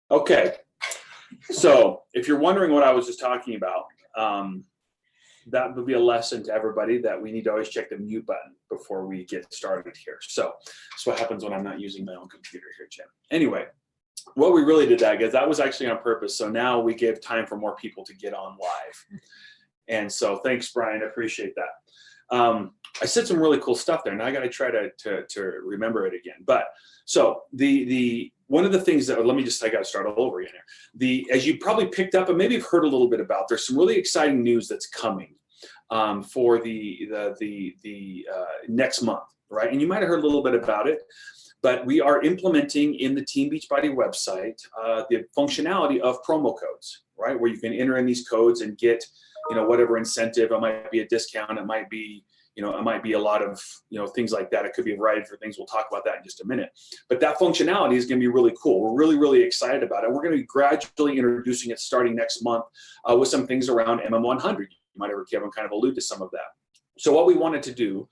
Okay, so if you're wondering what I was just talking about, that would be a lesson to everybody that we need to always check the mute button before we get started here. So that's what happens when I'm not using my own computer here, Jim. Anyway, what we really did that was actually on purpose. So now we give time for more people to get on live. And so thanks, Brian, I appreciate that. I said some really cool stuff there. Now I got to try to remember it again. But so the one of the things that, I got to start all over again here. As you probably picked up and maybe you've heard a little bit about, there's some really exciting news that's coming for the next month, right? And you might have heard a little bit about it, but we are implementing in the Team Beachbody website the functionality of promo codes, right? Where you can enter in these codes and get, whatever incentive. It might be a discount. It might be, it might be a lot of, things like that. It could be a variety of things. We'll talk about that in just a minute. But that functionality is going to be really cool. We're really, really excited about it. We're going to be gradually introducing it starting next month with some things around MM100. You might have heard Kevin kind of allude to some of that. So what we wanted to do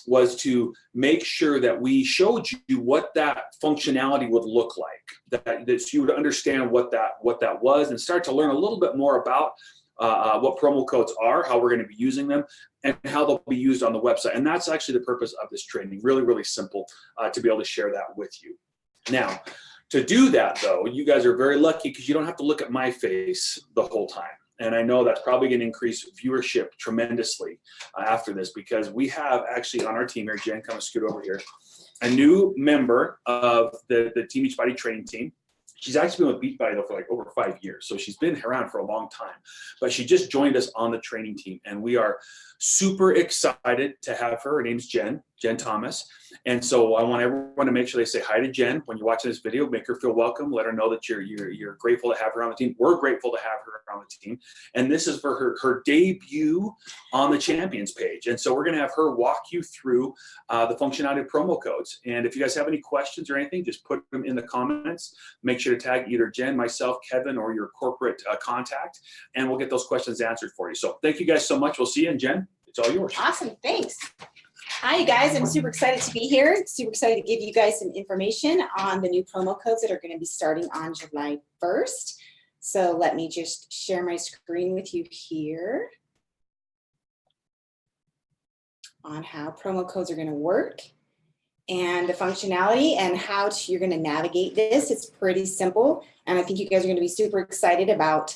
was to make sure that we showed you what that functionality would look like, that you would understand what that was and start to learn a little bit more about what promo codes are, how we're going to be using them, and how they'll be used on the website. And that's actually the purpose of this training. Really, really simple to be able to share that with you. Now, to do that, though, you guys are very lucky because you don't have to look at my face the whole time. And I know that's probably going to increase viewership tremendously after this, because we have actually on our team here, Jen, come and scoot over here, a new member of the Team Beachbody training team. She's actually been with Beachbody though for like over 5 years. So she's been around for a long time, but she just joined us on the training team. And we are super excited to have her. Her name's Jen Thomas. And so I want everyone to make sure they say hi to Jen when you're watching this video. Make her feel welcome. Let her know that you're grateful to have her on the team. We're grateful to have her on the team. And this is for her debut on the champions page. And so we're going to have her walk you through the functionality of promo codes. And if you guys have any questions or anything, just put them in the comments. Make sure to tag either Jen, myself, Kevin, or your corporate contact, and we'll get those questions answered for you. So thank you guys so much. We'll see you. And Jen, it's all yours. Awesome. Thanks. Hi, you guys. I'm super excited to be here. Super excited to give you guys some information on the new promo codes that are going to be starting on July 1st. So let me just share my screen with you here on how promo codes are going to work and the functionality and how you're going to navigate this. It's pretty simple. And I think you guys are going to be super excited about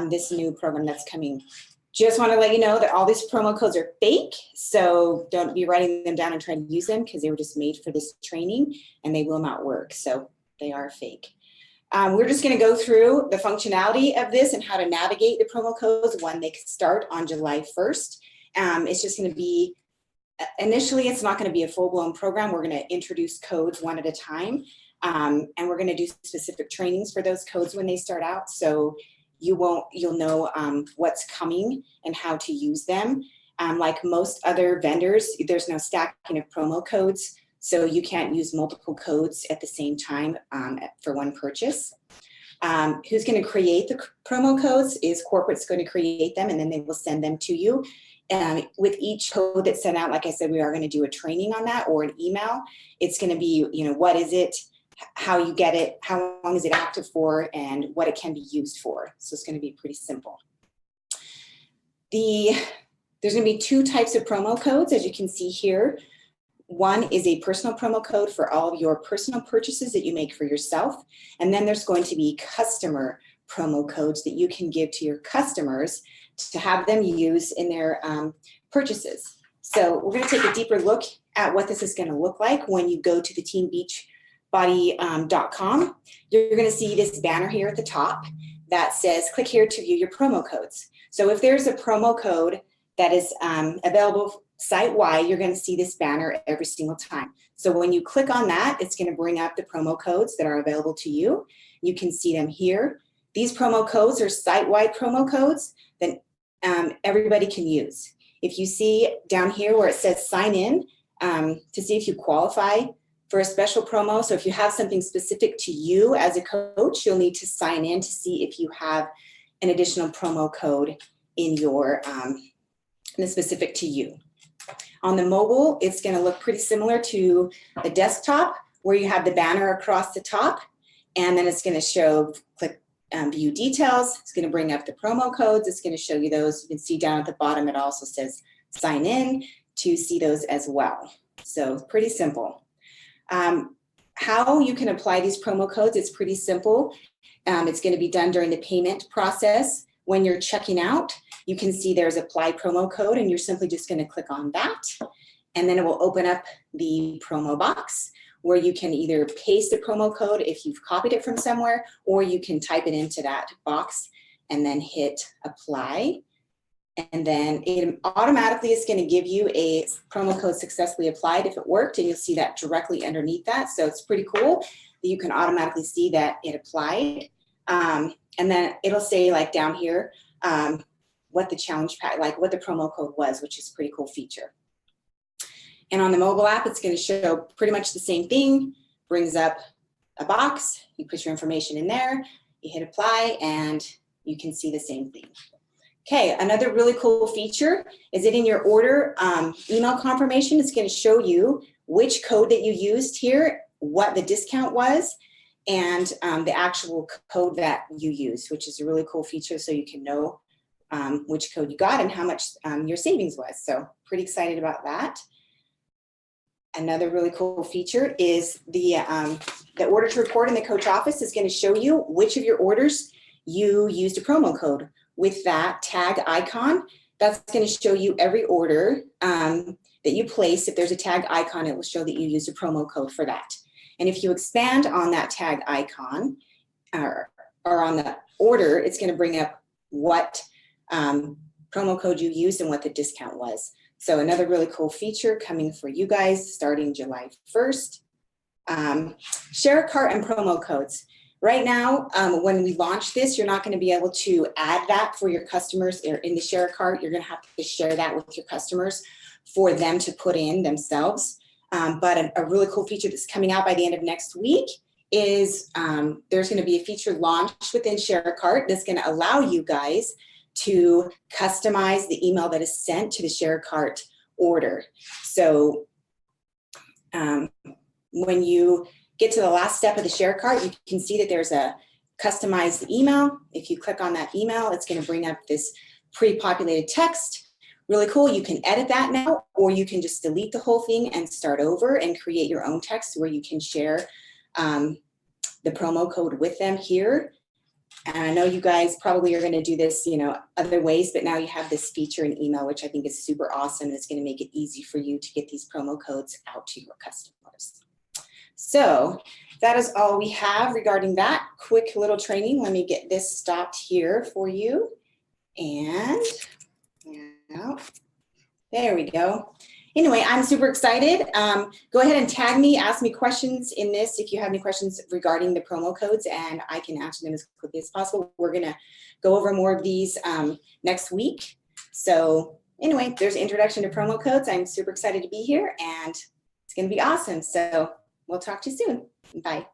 this new program that's coming. Just want to let you know that all these promo codes are fake, so don't be writing them down and trying to use them because they were just made for this training and they will not work, so they are fake. We're just going to go through the functionality of this and how to navigate the promo codes when they start on July 1st. It's just going to be, initially it's not going to be a full-blown program. We're going to introduce codes one at a time, and we're going to do specific trainings for those codes when they start out, so you'll know what's coming and how to use them. Like most other vendors, there's no stacking of promo codes, so you can't use multiple codes at the same time for one purchase. Who's going to create the promo codes is corporate's going to create them, and then they will send them to you. With each code that's sent out, like I said, we are going to do a training on that or an email. It's going to be, what is it, how you get it, how long is it active for, and what it can be used for. So it's going to be pretty simple. There's going to be 2 types of promo codes, as you can see here. One is a personal promo code for all of your personal purchases that you make for yourself. And then there's going to be customer promo codes that you can give to your customers to have them use in their purchases. So we're going to take a deeper look at what this is going to look like when you go to the teambeachbody.com. You're going to see this banner here at the top that says click here to view your promo codes. So if there's a promo code that is available site-wide, you're going to see this banner every single time. So when you click on that, it's going to bring up the promo codes that are available to you. You can see them here. These promo codes are site-wide promo codes that everybody can use. If you see down here where it says sign in to see if you qualify for a special promo. So if you have something specific to you as a coach, you'll need to sign in to see if you have an additional promo code in your that's specific to you. On the mobile, it's going to look pretty similar to the desktop where you have the banner across the top. And then it's going to show, click view details. It's going to bring up the promo codes. It's going to show you those. You can see down at the bottom, it also says sign in to see those as well. So pretty simple. How you can apply these promo codes, it's pretty simple. It's going to be done during the payment process. When you're checking out, you can see there's apply promo code, and you're simply just going to click on that. And then it will open up the promo box where you can either paste the promo code if you've copied it from somewhere, or you can type it into that box and then hit apply. And then it automatically is going to give you a promo code successfully applied if it worked, and you'll see that directly underneath that. So it's pretty cool that you can automatically see that it applied. And then it'll say like down here what the challenge pack, like what the promo code was, which is a pretty cool feature. And on the mobile app, it's going to show pretty much the same thing. Brings up a box, you put your information in there, you hit apply, and you can see the same thing. Okay, another really cool feature is that in your order email confirmation, it's going to show you which code that you used here, what the discount was, and the actual code that you used, which is a really cool feature, so you can know which code you got and how much your savings was. So pretty excited about that. Another really cool feature is the order to report in the coach office is going to show you which of your orders you used a promo code. With that tag icon, that's going to show you every order that you place. If there's a tag icon, it will show that you used a promo code for that. And if you expand on that tag icon or on the order, it's going to bring up what promo code you used and what the discount was. So another really cool feature coming for you guys starting July 1st. Share a cart and promo codes. Right now, when we launch this, you're not going to be able to add that for your customers or in the share cart. You're going to have to share that with your customers for them to put in themselves. But a really cool feature that's coming out by the end of next week is there's going to be a feature launched within Share Cart that's going to allow you guys to customize the email that is sent to the Share Cart order. So when you get to the last step of the Share Cart, you can see that there's a customized email. If you click on that email, it's going to bring up this pre-populated text. Really cool. You can edit that now, or you can just delete the whole thing and start over and create your own text where you can share the promo code with them here. And I know you guys probably are going to do this, other ways, but now you have this feature in email, which I think is super awesome. It's going to make it easy for you to get these promo codes out to your customers. So that is all we have regarding that quick little training. Let me get this stopped here for you. And there we go. Anyway, I'm super excited. Go ahead and tag me, ask me questions in this if you have any questions regarding the promo codes, and I can answer them as quickly as possible. We're going to go over more of these next week. So anyway, there's an introduction to promo codes. I'm super excited to be here, and it's going to be awesome. So we'll talk to you soon. Bye.